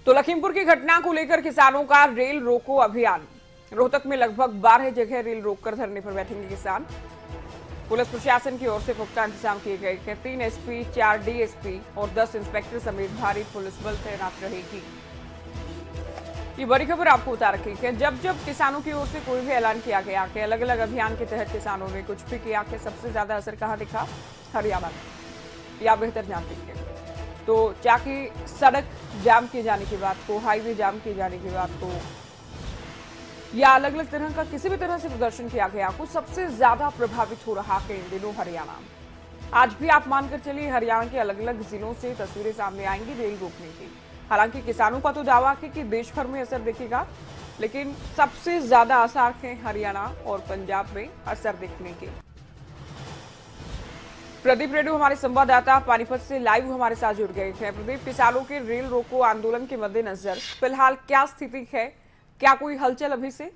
तो लखीमपुर की घटना को लेकर किसानों का रेल रोको अभियान। रोहतक में लगभग 12 जगह रेल रोककर धरने पर बैठेंगे किसान। पुलिस प्रशासन की ओर से पुख्ता इंतजाम किए गए हैं। 3 एसपी, 4 डीएसपी और 10 इंस्पेक्टर समेत भारी पुलिस बल तैनात रहेगी। ये बड़ी खबर आपको बता रखी है। जब जब किसानों की ओर से कोई भी ऐलान किया गया कि अलग अलग अभियान के तहत किसानों ने कुछ भी किया कि सबसे ज्यादा असर कहां दिखा? हरियाणा में। या बेहतर जानते हैं तो चाहे सड़क जाम किए जाने की बात को, हाईवे जाम किए जाने की बात को, या अलग अलग तरह का किसी भी तरह से प्रदर्शन किया गया को, सबसे ज्यादा प्रभावित हो रहा है इन दिनों हरियाणा। आज भी आप मानकर चलिए हरियाणा के अलग अलग जिलों से तस्वीरें सामने आएंगी रेल रोकने की। हालांकि किसानों का तो दावा है कि देश भर में असर दिखेगा, लेकिन सबसे ज्यादा आसार है हरियाणा और पंजाब में असर दिखने के। प्रदीप रेड्डी हमारे संवाददाता पानीपत से लाइव हमारे साथ जुड़ गए थे। प्रदीप, किसानों के रेल रोको आंदोलन के मद्देनजर फिलहाल क्या स्थिति है? क्या कोई हलचल अभी से?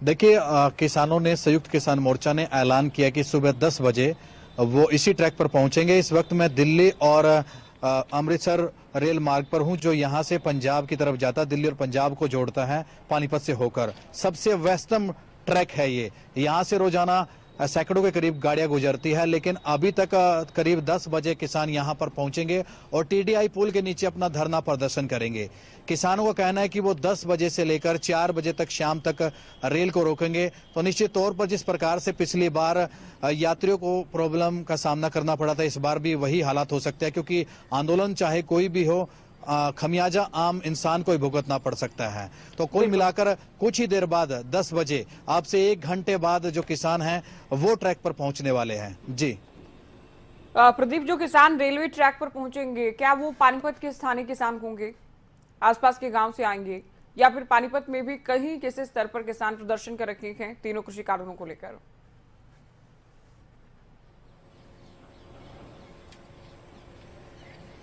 देखिए, किसानों ने, संयुक्त किसान मोर्चा ने ऐलान किया कि सुबह 10 बजे वो इसी ट्रैक पर पहुंचेंगे। इस वक्त मैं दिल्ली और अमृतसर रेल मार्ग पर हूं, जो यहां से पंजाब की तरफ जाता है, दिल्ली और पंजाब को जोड़ता है पानीपत से होकर। सबसे वेस्टर्न ट्रैक है ये। यहां से रोजाना सैकड़ों के करीब गाड़ियां गुजरती है, लेकिन अभी तक करीब 10 बजे किसान यहां पर पहुंचेंगे और टीडीआई पुल के नीचे अपना धरना प्रदर्शन करेंगे। किसानों का कहना है कि वो 10 बजे से लेकर 4 बजे तक शाम तक रेल को रोकेंगे। तो निश्चित तौर पर जिस प्रकार से पिछली बार यात्रियों को प्रॉब्लम का सामना करना पड़ा था, इस बार भी वही हालात हो सकते हैं, क्योंकि आंदोलन चाहे कोई भी हो, खमियाजा आम इंसान को ही भुगतना पड़ सकता है। तो कुल मिलाकर कुछ ही देर बाद 10 बजे, आपसे 1 घंटे बाद जो किसान हैं वो ट्रैक पर पहुंचने वाले हैं। जी प्रदीप, जो किसान रेलवे ट्रैक पर पहुंचेंगे, क्या वो पानीपत के स्थानीय किसान होंगे, आसपास के गांव से आएंगे, या फिर पानीपत में भी कहीं किसी स्तर पर किसान प्रदर्शन कर रखे हैं तीनों कृषि कानूनों को लेकर?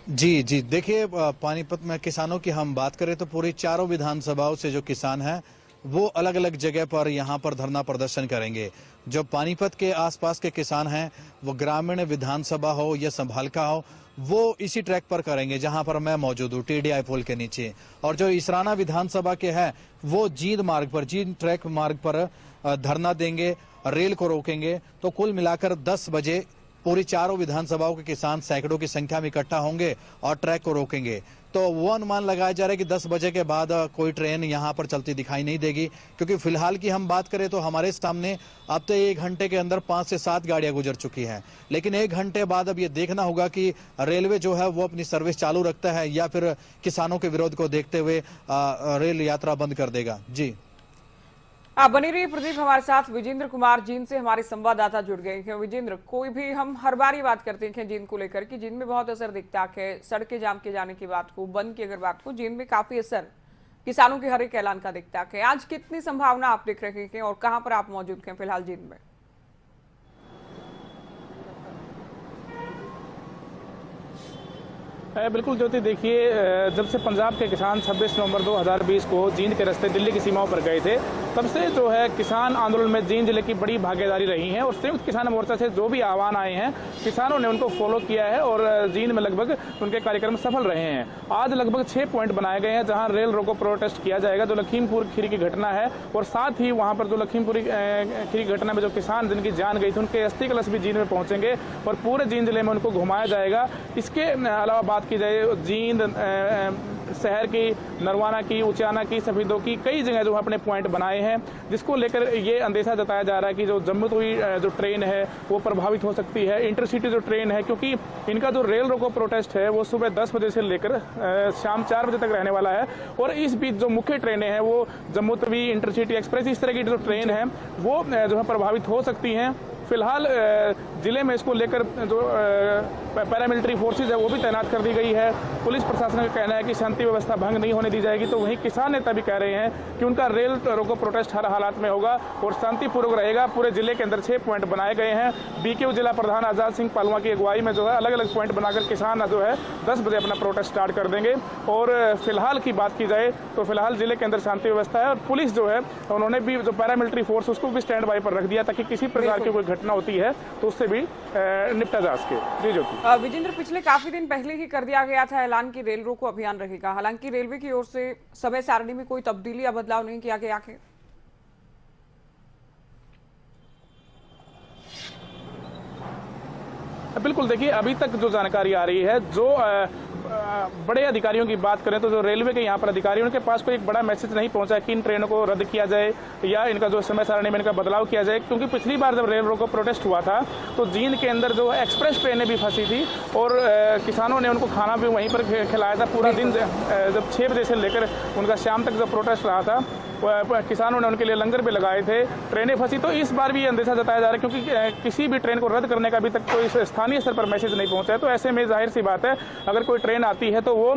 जी जी देखिए, पानीपत में किसानों की हम बात करें तो पूरी चारों विधानसभाओं से जो किसान हैं वो अलग अलग जगह पर यहाँ पर धरना प्रदर्शन करेंगे। जो पानीपत के आसपास के किसान हैं, वो ग्रामीण विधानसभा हो या संभालका हो, वो इसी ट्रैक पर करेंगे जहां पर मैं मौजूद हूँ, टीडीआई पुल के नीचे। और जो इसराना विधानसभा के हैं वो जींद मार्ग पर, जींद ट्रैक मार्ग पर धरना देंगे, रेल को रोकेंगे। तो कुल मिलाकर 10 बजे पूरी चारों विधानसभाओं के किसान सैकड़ों की संख्या में इकट्ठा होंगे और ट्रैक को रोकेंगे। तो वो अनुमान लगाया जा रहा है कि 10 बजे के बाद कोई ट्रेन यहां पर चलती दिखाई नहीं देगी, क्योंकि फिलहाल की हम बात करें तो हमारे सामने अब तो 1 घंटे के अंदर 5 से 7 गाड़ियां गुजर चुकी हैं। लेकिन 1 घंटे बाद अब ये देखना होगा कि रेलवे जो है वो अपनी सर्विस चालू रखता है या फिर किसानों के विरोध को देखते हुए रेल यात्रा बंद कर देगा। जी आप बनी रहिए प्रदीप हमारे साथ। विजेंद्र कुमार जींद से हमारे संवाददाता जुड़ गए हैं। विजेंद्र, कोई भी हम हर बार ही बात करते हैं जींद को लेकर कि जींद में बहुत असर दिखता है, सड़कें जाम के जाने की बात को, बंद की अगर बात को, जींद में काफी असर किसानों के हर एक ऐलान का दिखता है। आज कितनी संभावना आप देख रहे हैं और कहां पर आप मौजूद हैं फिलहाल जींद में? बिल्कुल ज्योति, देखिए, जब से पंजाब के किसान 26 नवंबर 2020 को जींद के रास्ते दिल्ली की सीमाओं पर गए थे, तब से जो है किसान आंदोलन में जींद जिले की बड़ी भागीदारी रही है। और संयुक्त किसान मोर्चा से जो भी आह्वान आए हैं, किसानों ने उनको फॉलो किया है और जींद में लगभग उनके कार्यक्रम सफल रहे हैं। आज लगभग 6 पॉइंट बनाए गए हैं जहां रेल रोको प्रोटेस्ट किया जाएगा, जो लखीमपुर खीरी की घटना है। और साथ ही वहां पर जो लखीमपुर खीरी घटना में जो किसान जिनकी जान गई थी, उनके अस्थि कलश भी जींद में पहुंचेंगे और पूरे जींद जिले में उनको घुमाया जाएगा। इसके अलावा बात की जाए जींद शहर की, नरवाना की, उचाना की, सफीदों की, कई जगह जो अपने पॉइंट बनाए हैं, जिसको लेकर ये अंदेशा जताया जा रहा है कि जो जम्मू तवी जो ट्रेन है वो प्रभावित हो सकती है, इंटरसिटी जो ट्रेन है, क्योंकि इनका जो रेल रोको प्रोटेस्ट है वो सुबह 10 बजे से लेकर शाम 4 बजे तक रहने वाला है। और इस बीच जो मुख्य ट्रेनें हैं वो जम्मू तवी, इंटरसिटी एक्सप्रेस, इस तरह की जो ट्रेन है वो जो है प्रभावित हो सकती हैं। फिलहाल जिले में इसको लेकर जो पैरामिलिट्री फोर्सेज है वो भी तैनात कर दी गई है। पुलिस प्रशासन का कहना है कि शांति व्यवस्था भंग नहीं होने दी जाएगी। तो वहीं किसान नेता भी कह रहे हैं कि उनका रेल रोको प्रोटेस्ट हर हालात में होगा और शांतिपूर्वक रहेगा। पूरे जिले के अंदर 6 पॉइंट बनाए गए हैं। बीकेयू जिला प्रधान आजाद सिंह पालवा की अगुवाई में जो है अलग अलग पॉइंट बनाकर किसान जो है 10 बजे अपना प्रोटेस्ट स्टार्ट कर देंगे। और फिलहाल की बात की जाए तो फिलहाल जिले के अंदर शांति व्यवस्था है और पुलिस जो है उन्होंने भी जो पैरामिलिट्री फोर्स उसको भी स्टैंड बाई पर रख दिया ताकि किसी प्रकार की कोई घटना होती है तो उससे भी निपटा जा सके। जी ज्योति। विजेंद्र, पिछले काफी दिन पहले ही कर दिया गया था ऐलान कि रेल रोको अभियान रहेगा, हालांकि रेलवे की ओर से समय सारणी में कोई तब्दीली या बदलाव नहीं किया गया है। बिल्कुल, देखिए अभी तक जो जानकारी आ रही है, जो बड़े अधिकारियों की बात करें तो जो रेलवे के यहाँ पर अधिकारी उनके पास कोई एक बड़ा मैसेज नहीं पहुंचा कि इन ट्रेनों को रद्द किया जाए या इनका जो समय सारणी में इनका बदलाव किया जाए, क्योंकि पिछली बार जब रेल रोको प्रोटेस्ट हुआ था तो जींद के अंदर जो एक्सप्रेस ट्रेनें भी फंसी थी और किसानों ने उनको खाना भी वहीं पर खिलाया था पूरा दिन। जब 6 बजे से लेकर उनका शाम तक जब प्रोटेस्ट रहा था, किसानों ने उनके लिए लंगर भी लगाए थे, ट्रेनें फंसी। तो इस बार भी अंदेशा जताया जा रहा है, क्योंकि किसी भी ट्रेन को रद्द करने का अभी तक कोई स्थानीय स्तर पर मैसेज नहीं पहुंचा है। तो ऐसे में जाहिर सी बात है, अगर कोई ट्रेन आती है तो वो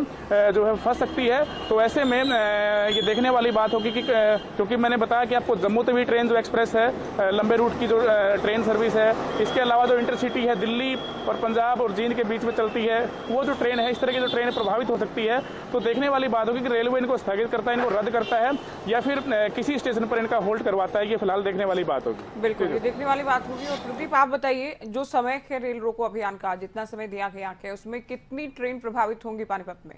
जो है फंस सकती है। तो ऐसे में ये देखने वाली बात होगी कि क्योंकि मैंने बताया कि आपको जम्मू तवी ट्रेन जो एक्सप्रेस है, लंबे रूट की जो ट्रेन सर्विस है, इसके अलावा जो इंटरसिटी है दिल्ली और पंजाब और जींद के बीच में चलती है, वो जो ट्रेन है, इस तरह की जो ट्रेन प्रभावित हो सकती है। तो देखने वाली बात होगी कि रेलवे इनको स्थगित करता है, इनको रद्द करता है या फिर किसी स्टेशन पर इनका होल्ड करवाता है। ये फिलहाल देखने वाली बात होगी। बिल्कुल, ये देखने वाली बात होगी। और प्रदीप, आप बताइए, जो समय है रेल रोको अभियान का, जितना समय दिया गया है, उसमें कितनी ट्रेन प्रभावित होंगी पानीपत में?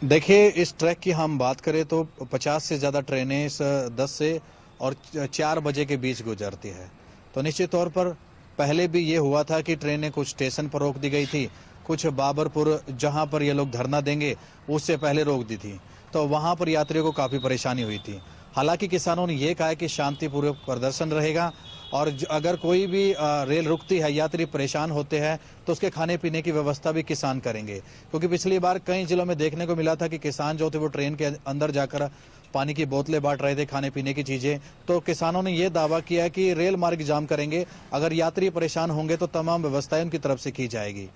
देखिए, इस ट्रैक की हम बात करें तो 50 से ज़्यादा ट्रेनें इस 10 से और 4 बजे के बीच गुजरती है। तो निश्चित तौर पर पहले भी ये हुआ था कि ट्रेनें कुछ स्टेशन पर रोक दी गई थी, कुछ बाबरपुर जहां पर ये लोग धरना देंगे उससे पहले रोक दी थी, तो वहां पर यात्रियों को काफ़ी परेशानी हुई थी। हालांकि किसानों ने ये कहा है कि शांतिपूर्वक प्रदर्शन रहेगा और अगर कोई भी रेल रुकती है, यात्री परेशान होते हैं, तो उसके खाने पीने की व्यवस्था भी किसान करेंगे। क्योंकि पिछली बार कई जिलों में देखने को मिला था कि किसान जो थे वो ट्रेन के अंदर जाकर पानी की बोतलें बांट रहे थे, खाने पीने की चीज़ें। तो किसानों ने ये दावा किया कि रेल मार्ग जाम करेंगे, अगर यात्री परेशान होंगे तो तमाम व्यवस्थाएं उनकी तरफ से की जाएगी।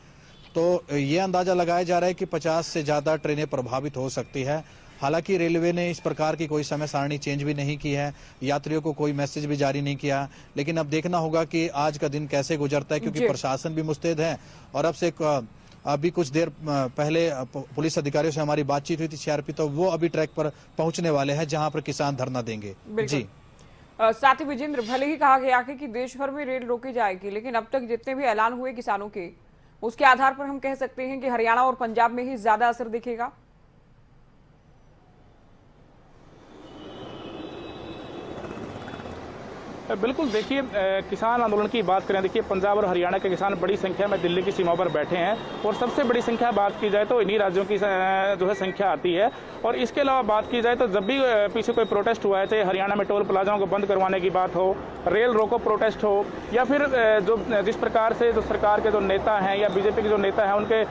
तो ये अंदाजा लगाया जा रहा है कि 50 से ज़्यादा ट्रेनें प्रभावित हो सकती है। हालांकि रेलवे ने इस प्रकार की कोई समय सारणी चेंज भी नहीं की है, यात्रियों को कोई मैसेज भी जारी नहीं किया। लेकिन अब देखना होगा कि आज का दिन कैसे गुजरता है, क्योंकि प्रशासन भी मुस्तैद है। और अब से अभी कुछ देर पहले पुलिस अधिकारियों से हमारी बातचीत हुई थी, सीआरपी, तो वो अभी ट्रैक पर पहुंचने वाले हैं जहां पर किसान धरना देंगे। जी साथ ही विजेंद्र, भले ही कहा गया है कि देश भर में रेल रोकी जाएगी, लेकिन अब तक जितने भी ऐलान हुए किसानों के, उसके आधार पर हम कह सकते हैं कि हरियाणा और पंजाब में ही ज्यादा असर दिखेगा। बिल्कुल, देखिए किसान आंदोलन की बात करें, देखिए पंजाब और हरियाणा के किसान बड़ी संख्या में दिल्ली की सीमाओं पर बैठे हैं और सबसे बड़ी संख्या बात की जाए तो इन्हीं राज्यों की जो है संख्या आती है। और इसके अलावा बात की जाए तो जब भी पीछे कोई प्रोटेस्ट हुआ है, चाहे हरियाणा में टोल प्लाजाओं को बंद करवाने की बात हो, रेल रोको प्रोटेस्ट हो, या फिर जो जिस प्रकार से जो सरकार के जो नेता हैं या बीजेपी के जो नेता हैं उनके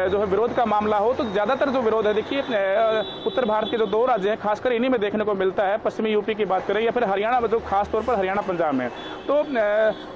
जो है विरोध का मामला हो, तो ज़्यादातर जो विरोध है, देखिए उत्तर भारत के जो 2 राज्य हैं खासकर इन्हीं में देखने को मिलता है। पश्चिमी यूपी की बात करें या फिर हरियाणा में, जो खासतौर पर हरियाणा पंजाब में। तो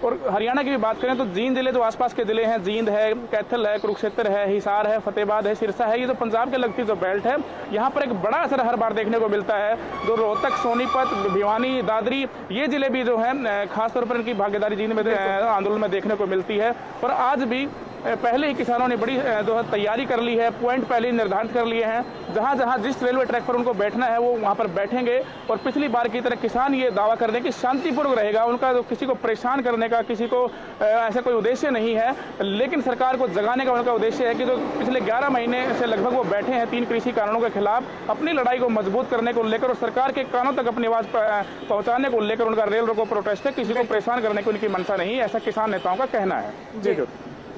और हरियाणा की भी बात करें तो जींद जिले, जो आसपास के जिले हैं, जींद है, कैथल है, कुरुक्षेत्र है, हिसार है, फतेहाबाद है, सिरसा है, ये जो पंजाब के लगती जो बेल्ट है, यहाँ पर एक बड़ा असर हर बार देखने को मिलता है। जो रोहतक, सोनीपत, भिवानी, दादरी, ये जिले भी जो है खासतौर पर इनकी भागीदारी जींद में आंदोलन में देखने को मिलती है। और आज भी पहले ही किसानों ने बड़ी जो है तैयारी कर ली है, पॉइंट पहले ही निर्धारित कर लिए हैं, जहां जहां जिस रेलवे ट्रैक पर उनको बैठना है वो वहां पर बैठेंगे। और पिछली बार की तरह किसान ये दावा कर दें कि शांतिपूर्वक रहेगा, उनका जो किसी को परेशान करने का, किसी को ऐसा कोई उद्देश्य नहीं है। लेकिन सरकार को जगाने का उनका उद्देश्य है कि जो पिछले 11 महीने से लगभग वो बैठे हैं 3 कृषि कानूनों के खिलाफ, अपनी लड़ाई को मजबूत करने को लेकर और सरकार के कानों तक अपनी आवाज पहुंचाने को लेकर उनका रेल रोको प्रोटेस्ट है। किसी को परेशान करने की उनकी मंशा नहीं है, ऐसा किसान नेताओं का कहना है। जी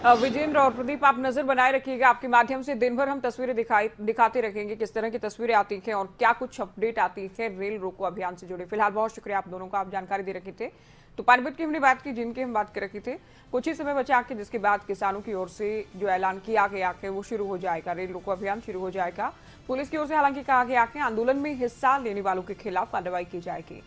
विजेंद्र और प्रदीप, आप नजर बनाए रखिएगा, आपके माध्यम से दिन भर हम तस्वीरें दिखाते रहेंगे किस तरह की तस्वीरें आती हैं और क्या कुछ अपडेट आती है रेल रोको अभियान से जुड़े। फिलहाल बहुत शुक्रिया आप दोनों का, आप जानकारी दे रखे थे। तो पानीपत की हमने बात की, जिनकी हम बात कर रखे थे, कुछ ही समय बचा के जिसके बाद किसानों की ओर से जो ऐलान किया गया है वो शुरू हो जाएगा, रेल रोको अभियान शुरू हो जाएगा। पुलिस की ओर से हालांकि कहा गया कि आंदोलन में हिस्सा लेने वालों के खिलाफ कार्रवाई की जाएगी।